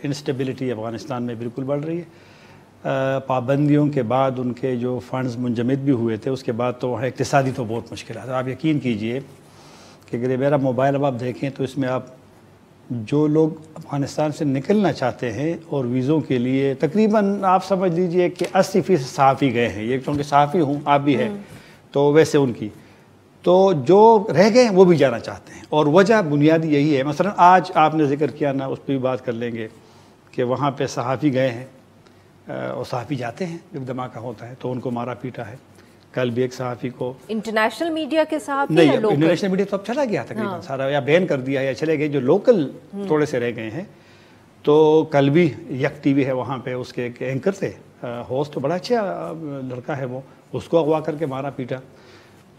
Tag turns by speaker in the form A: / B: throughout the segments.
A: Instability Afghanistan میں بالکل بڑھ رہی ہے. پابندیوں کے بعد ان کے جو فنڈز منجمد بھی ہوئے تھے، اس کے بعد تو وہاں اقتصادی تو بہت مشکلات. آپ یقین کیجئے کہ اگر میرا موبائل اب آپ دیکھیں تو اس میں آپ جو لوگ افغانستان سے نکلنا چاہتے ہیں اور ویزوں کے لیے تقریباً آپ سمجھ لیجئے کہ 80% صحافی گئے ہیں. یہ چونکہ صحافی ہوں، آپ بھی ہیں تو ویسے ان کی تو جو رہ گئے ہیں وہ بھی جانا چاہتے ہیں. اور وجہ بنیادی یہی ہے. مثلا آج آپ نے ذکر کیا نا، اس پہ بھی بات کر لیں گے کہ وہاں پہ صحافی گئے ہیں اور صحافی جاتے ہیں جب دھماکہ ہوتا ہے تو ان کو مارا پیٹا ہے. کل بھی ایک صحافی کو
B: انٹرنیشل میڈیا کے صحافی
A: نہیں، انٹرنیشنل میڈیا تو اب چلا گیا تقریباً سارا، یا بین کر دیا یا چلے گئے. جو لوکل تھوڑے سے رہ گئے ہیں تو کل بھی یک ٹی وی ہے وہاں پہ، اس کے ایک اینکر تھے، ہوسٹ تو بڑا اچھا لڑکا ہے وہ، اس کو اغوا کر کے مارا پیٹا.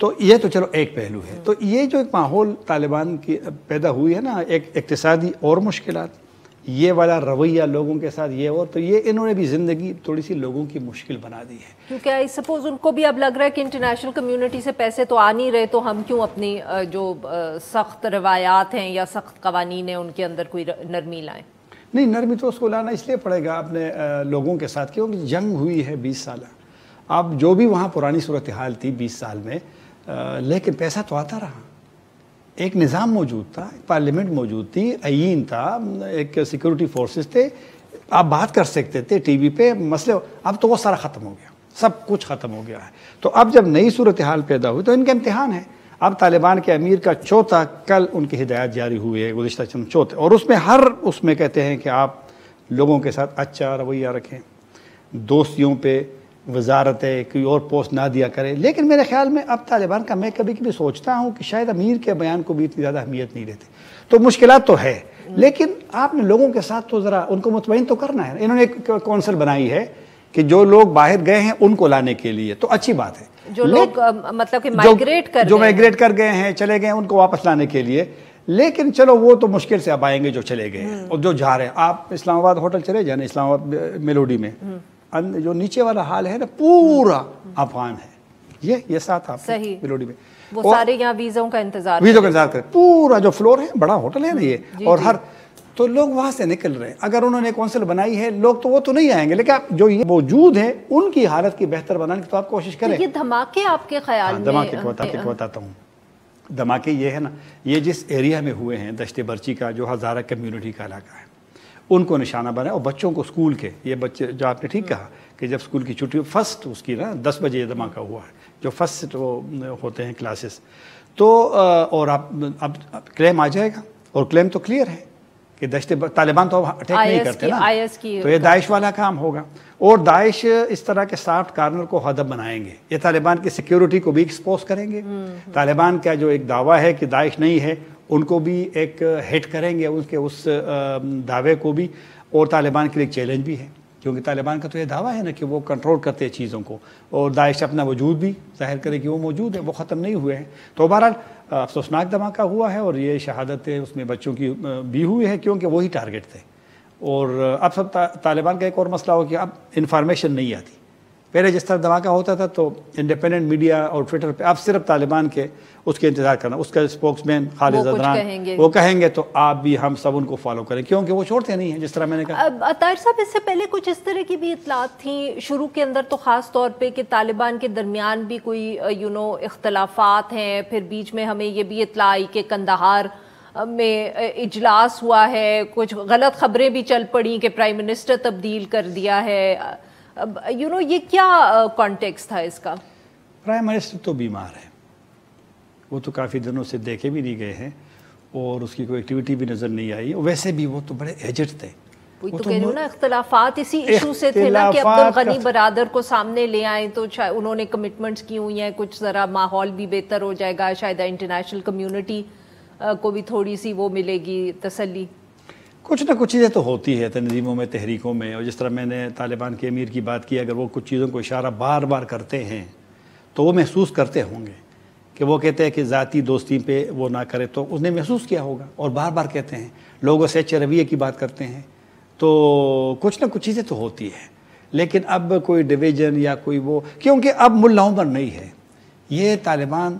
A: تو یہ تو چلو ایک پہلو ہے. تو یہ جو ایک ماحول طالبان کی پیدا ہوئی ہے نا، ایک اقتصادی اور مشکلات، یہ والا رویہ لوگوں کے ساتھ، یہ اور تو یہ انہوں نے بھی زندگی تھوڑی سی لوگوں کی مشکل بنا دی ہے.
B: کیونکہ آئی سپوز ان کو بھی اب لگ رہا ہے کہ انٹرنیشنل کمیونٹی سے پیسے تو آ نہیں رہے، تو ہم کیوں اپنی جو سخت روایات ہیں یا سخت قوانین ہیں ان کے اندر کوئی نرمی لائیں. نہیں،
A: نرمی تو اس کو لانا اس لیے پڑے گا اپنے لوگوں کے ساتھ، کیونکہ جنگ ہوئی ہے 20 سالہ. اب جو بھی وہاں پرانی صورتحال تھی 20 سال میں، لیکن پیسہ تو آتا رہا. ایک نظام موجود تھا، ایک پارلیمنٹ موجود تھی، آئین تھا، ایک سیکورٹی فورسز تھے، آپ بات کر سکتے تھے ٹی وی پہ مسئلے. اب تو وہ سارا ختم ہو گیا، سب کچھ ختم ہو گیا ہے. تو اب جب نئی صورتحال پیدا ہوئی تو ان کا امتحان ہے. اب طالبان کے امیر کا چوتھا کل ان کی ہدایت جاری ہوئی ہے، گزشتہ چند چوتھے، اور اس میں اس میں کہتے ہیں کہ آپ لوگوں کے ساتھ اچھا رویہ رکھیں، دوستیوں پہ وزارت ہے کوئی اور پوسٹ نہ دیا کرے. لیکن میرے خیال میں اب طالبان کا، میں کبھی کبھی سوچتا ہوں کہ شاید امیر کے بیان کو بھی اتنی زیادہ اہمیت نہیں دیتے. تو مشکلات تو ہے، لیکن آپ نے لوگوں کے ساتھ تو ذرا ان کو مطمئن تو کرنا ہے. انہوں نے ایک کونسل بنائی ہے کہ جو لوگ باہر گئے ہیں ان کو لانے کے لیے، تو اچھی بات ہے.
B: جو لوگ مطلب کہ مائیگریٹ
A: کر گئے ہیں، چلے گئے ہیں، ان کو واپس لانے کے لیے. لیکن چلو وہ تو مشکل سے اب آئیں گے جو چلے گئے ہیں اور جو جا رہے ہیں. آپ اسلام آباد ہوٹل چلے جائیں، اسلام آباد میلوڈی میں جو نیچے والا حال ہے نا، پورا افغان ہے. یہ ساتھ آپ میلوڈی میں
B: وہ سارے یہاں ویزوں کا انتظار
A: کریں. پورا جو فلور ہے، بڑا ہوٹل ہے نا یہ، اور تو لوگ وہاں سے نکل رہے ہیں. اگر انہوں نے کونسل بنائی ہے لوگ تو وہ تو نہیں آئیں گے، لیکن جو یہ موجود ہیں ان کی حالت کی بہتر بنانے کی تو آپ کوشش کریں.
B: یہ دھماکے آپ کے خیال میں؟
A: دھماکے کو بتاتا ہوں. دھماکے یہ ہے نا، یہ جس ایریا میں ہوئے ہیں، دشت برچی کا جو ہزارہ کمیونٹی کا علاقہ ہے، ان کو نشانہ بنایا. اور بچوں کو اسکول کے، یہ بچے جو آپ نے ٹھیک کہا کہ جب اسکول کی چھٹی فرسٹ اس کی نا 10 بجے یہ دھماکہ ہوا ہے، جو فرسٹ وہ ہوتے ہیں کلاسز. تو اور اب کلیم آ جائے گا، اور کلیم تو کلیئر ہے کہ طالبان تو اٹیک نہیں کرتے نا، تو یہ داعش والا کام ہوگا. اور داعش اس طرح کے سافٹ کارنر کو ہدف بنائیں گے. یہ طالبان کی سیکیورٹی کو بھی ایکسپوز کریں گے. طالبان کا جو ایک دعویٰ ہے کہ داعش نہیں ہے، ان کو بھی ایک ہٹ کریں گے، اس دعوے کو بھی. اور طالبان کے لیے ایک چیلنج بھی ہے، کیونکہ طالبان کا تو یہ دعویٰ ہے نا کہ وہ کنٹرول کرتے ہیں چیزوں کو، اور داعش اپنا وجود بھی ظاہر کرے کہ وہ موجود ہے، وہ ختم نہیں ہوئے ہیں. تو بہرحال افسوسناک دھماکہ ہوا ہے، اور یہ شہادتیں اس میں بچوں کی بھی ہوئی ہے، کیونکہ وہی ٹارگٹ تھے. اور اب سب طالبان کا ایک اور مسئلہ ہو کہ اب انفارمیشن نہیں آتی. پہلے جس طرح دھماکہ ہوتا تھا تو انڈیپینڈنٹ میڈیا اور ٹویٹر پہ اب صرف طالبان کے اس کے انتظار کرنا، اس کا اسپوکس مین خالد زدران وہ کہیں گے تو آپ بھی ہم سب ان کو فالو کریں، کیونکہ وہ چھوڑتے نہیں ہیں. جس طرح میں نے کہا،
B: طاہر صاحب اس سے پہلے کچھ اس طرح کی بھی اطلاعات تھیں شروع کے اندر، تو خاص طور پہ کہ طالبان کے درمیان بھی کوئی اختلافات ہیں. پھر بیچ میں ہمیں یہ بھی اطلاع آئی کہ کندہار میں اجلاس ہوا ہے، کچھ غلط خبریں بھی چل پڑیں کہ پرائم منسٹر تبدیل کر دیا ہے. یہ کیا کانٹیکسٹ تھا اس کا؟
A: پرائم منسٹر تو بیمار ہے، وہ تو کافی دنوں سے دیکھے بھی نہیں گئے ہیں، اور اس کی کوئی ایکٹیویٹی بھی نظر نہیں آئی. ویسے بھی وہ تو بڑے ایجڈ تھے.
B: وہی تو کہہ رہی ہوں نا، اختلافات اسی ایشو سے تھے نا کہ عبدالغنی برادر کو سامنے لے آئیں تو انہوں نے کمٹمنٹس کی ہوئی ہیں، کچھ ذرا ماحول بھی بہتر ہو جائے گا، شاید انٹرنیشنل کمیونٹی کو بھی تھوڑی سی وہ ملے گی تسلی.
A: کچھ نہ کچھ چیزیں تو ہوتی ہے تنظیموں میں، تحریکوں میں. اور جس طرح میں نے طالبان کے امیر کی بات کی، اگر وہ کچھ چیزوں کو اشارہ بار بار کرتے ہیں تو وہ محسوس کرتے ہوں گے کہ وہ کہتے ہیں کہ ذاتی دوستی پہ وہ نہ کرے، تو اس نے محسوس کیا ہوگا اور بار بار کہتے ہیں. لوگوں سے اچھے رویے کی بات کرتے ہیں، تو کچھ نہ کچھ چیزیں تو ہوتی ہیں. لیکن اب کوئی ڈویژن یا کوئی وہ، کیونکہ اب ملا عمر نہیں ہے. یہ طالبان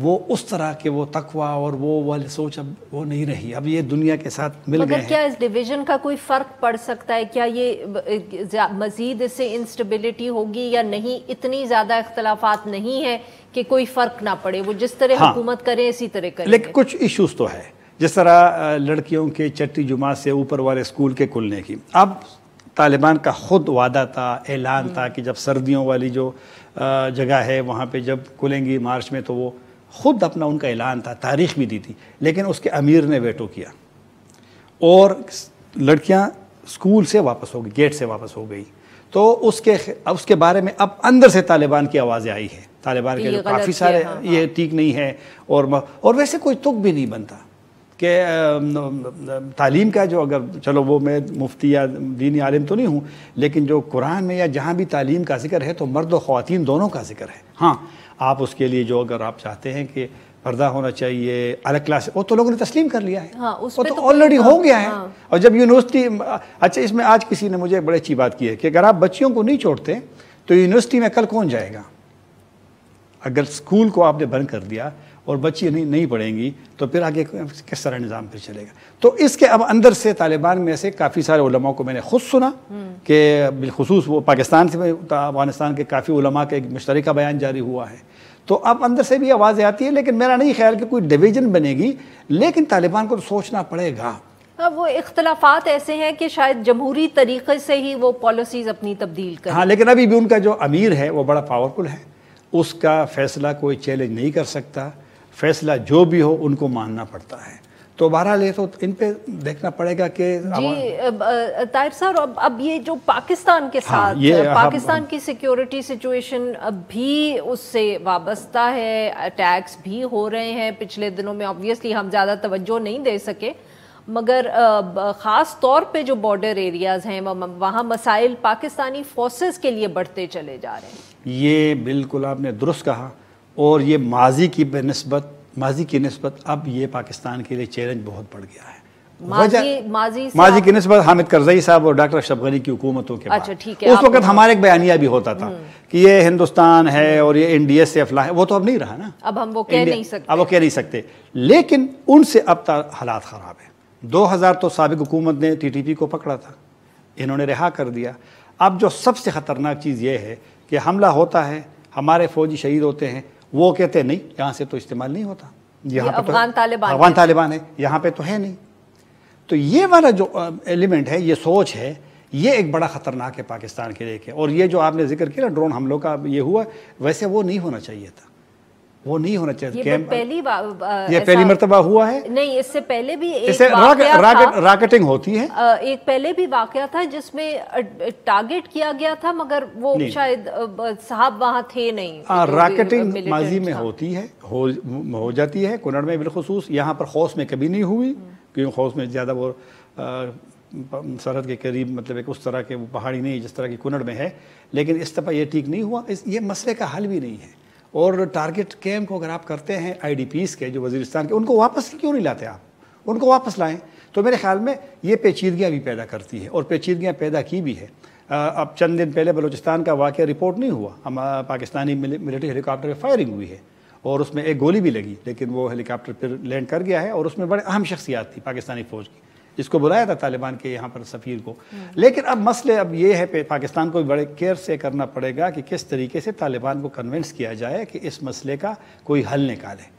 A: وہ اس طرح کے وہ تقویٰ اور وہ والی سوچ اب وہ نہیں رہی. اب یہ دنیا کے ساتھ مل گئے ہیں.
B: مگر کیا اس ڈویژن کا کوئی فرق پڑ سکتا ہے؟ کیا یہ مزید اس سے انسٹیبلٹی ہوگی یا نہیں؟ اتنی زیادہ اختلافات نہیں ہیں کہ کوئی فرق نہ پڑے، وہ جس طرح حکومت کریں اسی طرح کریں.
A: لیکن کچھ ایشوز تو ہے، جس طرح لڑکیوں کے چٹی جماعت سے اوپر والے اسکول کے کھلنے کی. اب طالبان کا خود وعدہ تھا، اعلان تھا کہ جب سردیوں والی جو جگہ ہے وہاں پہ جب کھلیں گی مارچ میں، تو وہ خود اپنا ان کا اعلان تھا، تاریخ بھی دی تھی، لیکن اس کے امیر نے ویٹو کیا اور لڑکیاں اسکول سے واپس ہو گئی، گیٹ سے واپس ہو گئی. تو اس کے بارے میں اب اندر سے طالبان کی آوازیں آئی ہیں، طالبان کے جو کافی سارے یہ ٹھیک نہیں ہے. اور ویسے کوئی تک بھی نہیں بنتا کہ تعلیم کا جو، اگر چلو وہ میں مفتی یا دینی عالم تو نہیں ہوں، لیکن جو قرآن میں یا جہاں بھی تعلیم کا ذکر ہے تو مرد و خواتین دونوں کا ذکر ہے. ہاں آپ اس کے لیے جو اگر آپ چاہتے ہیں کہ پردہ ہونا چاہیے الگ کلاس، وہ تو لوگوں نے تسلیم کر لیا ہے، وہ تو آلریڈی ہو گیا ہے. اور جب یونیورسٹی، اچھا اس میں آج کسی نے مجھے بڑی اچھی بات کی ہے کہ اگر آپ بچیوں کو نہیں چھوڑتے تو یونیورسٹی میں کل کون جائے گا؟ اگر اسکول کو آپ نے بند کر دیا اور بچی نہیں پڑھیں گی تو پھر آگے کس طرح نظام پھر چلے گا؟ تو اس کے اب اندر سے طالبان میں سے کافی سارے علماء کو میں نے خود سنا کہ بالخصوص وہ پاکستان سے، افغانستان کے کافی علماء کا ایک مشترکہ بیان جاری ہوا ہے. تو اب اندر سے بھی آوازیں آتی ہیں، لیکن میرا نہیں خیال کہ کوئی ڈویژن بنے گی، لیکن طالبان کو تو سوچنا پڑے گا.
B: وہ اختلافات ایسے ہیں کہ شاید جمہوری طریقے سے ہی وہ پالیسیز اپنی تبدیل کریں.
A: ہاں، لیکن ابھی بھی ان کا جو امیر ہے وہ بڑا پاورفل ہے، اس کا فیصلہ کوئی چیلنج نہیں کر سکتا. فیصلہ جو بھی ہو ان کو ماننا پڑتا ہے. تو بہرحال یہ تو ان پہ دیکھنا پڑے گا کہ
B: جی طاہر صاحب، اب یہ جو پاکستان کے ساتھ پاکستان کی سیکیورٹی سچویشن اب بھی اس سے وابستہ ہے، اٹیکس بھی ہو رہے ہیں پچھلے دنوں میں. آبویسلی ہم زیادہ توجہ نہیں دے سکے، مگر خاص طور پہ جو بارڈر ایریاز ہیں وہاں مسائل پاکستانی فورسز کے لیے بڑھتے چلے جا رہے ہیں.
A: یہ بالکل آپ نے درست کہا، اور یہ ماضی کی نسبت اب یہ پاکستان کے لیے چیلنج بہت بڑھ گیا ہے. ماضی کی نسبت حامد کرزئی صاحب اور ڈاکٹر اشرف غنی کی حکومتوں کے بعد اس وقت ہمارے ایک بیانیہ بھی ہوتا تھا کہ یہ ہندوستان ہے اور یہ انڈیا سے افلاح ہے. وہ تو اب نہیں رہا نا،
B: اب ہم وہ کہہ نہیں سکتے.
A: لیکن ان سے اب حالات خراب ہیں. 2000 تو سابق حکومت نے ٹی ٹی پی کو پکڑا تھا، انہوں نے رہا کر دیا. اب جو سب سے خطرناک چیز یہ ہے کہ حملہ ہوتا ہے، ہمارے فوجی شہید ہوتے ہیں، وہ کہتے ہیں نہیں یہاں سے تو استعمال نہیں ہوتا، یہاں پہ افغان طالبان ہے، یہاں پہ تو ہے نہیں. تو یہ والا جو ایلیمنٹ ہے، یہ سوچ ہے، یہ ایک بڑا خطرناک ہے پاکستان کے لیے. اور یہ جو آپ نے ذکر کیا ڈرون حملوں کا یہ ہوا، ویسے وہ نہیں ہونا چاہیے تھا، وہ نہیں ہونا چاہیے. یہ پہلی مرتبہ ہوا ہے؟
B: نہیں، اس سے پہلے بھی
A: راکٹنگ ہوتی ہے.
B: ایک پہلے بھی واقعہ تھا جس میں ٹارگٹ کیا گیا تھا، مگر وہ شاید صاحب وہاں تھے نہیں.
A: راکٹنگ ماضی میں ہوتی ہے، ہو جاتی ہے، کنڑ میں بالخصوص. یہاں پر خوص میں کبھی نہیں ہوئی، کیونکہ خوص میں زیادہ وہ سرحد کے قریب، مطلب ایک اس طرح کے وہ پہاڑی نہیں جس طرح کی کنڑ میں ہے. لیکن اس دفعہ یہ ٹھیک نہیں ہوا، یہ مسئلے کا حل بھی نہیں ہے. اور ٹارگٹ کیمپ کو اگر آپ کرتے ہیں آئی ڈی پیز کے جو وزیرستان کے، ان کو واپس کیوں نہیں لاتے آپ؟ ان کو واپس لائیں. تو میرے خیال میں یہ پیچیدگیاں بھی پیدا کرتی ہے، اور پیچیدگیاں پیدا کی بھی ہے. اب چند دن پہلے بلوچستان کا واقعہ رپورٹ نہیں ہوا، ہم پاکستانی ملٹری ہیلی کاپٹر پہ فائرنگ ہوئی ہے اور اس میں ایک گولی بھی لگی، لیکن وہ ہیلی کاپٹر پھر لینڈ کر گیا ہے. اور اس میں بڑے اہم شخصیات تھی پاکستانی فوج کی، جس کو بلایا تھا طالبان کے یہاں پر سفیر کو. لیکن اب مسئلے اب یہ ہے پاکستان کو بڑے کیئر سے کرنا پڑے گا کہ کس طریقے سے طالبان کو کنونس کیا جائے کہ اس مسئلے کا کوئی حل نکالے.